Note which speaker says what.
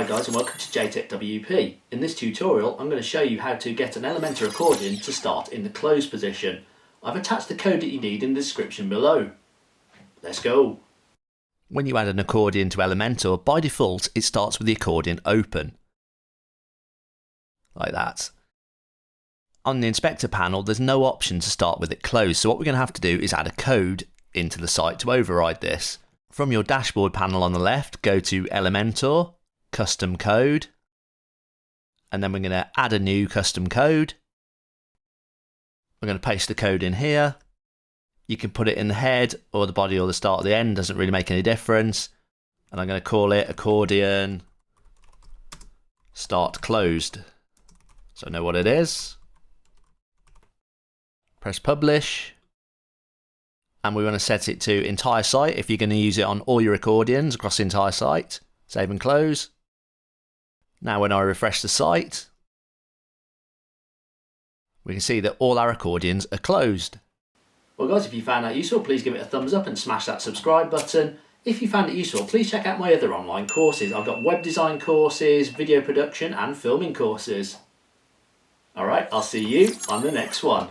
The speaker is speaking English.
Speaker 1: Hi guys and welcome to JTechWP. In this tutorial I'm going to show you how to get an Elementor accordion to start in the close position. I've attached the code that you need in the description below. Let's go!
Speaker 2: When you add an accordion to Elementor, by default it starts with the accordion open. Like that. On the inspector panel there's no option to start with it closed, so what we're going to have to do is add a code into the site to override this. From your dashboard panel on the left, go to Elementor, Custom Code, and then we're going to add a new custom code. We're going to paste the code in here. You can put it in the head or the body or the start or the end, doesn't really make any difference. And I'm going to call it accordion start closed. So I know what it is. Press publish. And we want to set it to entire site if you're going to use it on all your accordions across the entire site. Save and close. Now when I refresh the site, we can see that all our accordions are closed.
Speaker 1: Well guys, if you found that useful, please give it a thumbs up and smash that subscribe button. If you found it useful, please check out my other online courses. I've got web design courses, video production and filming courses. Alright, I'll see you on the next one.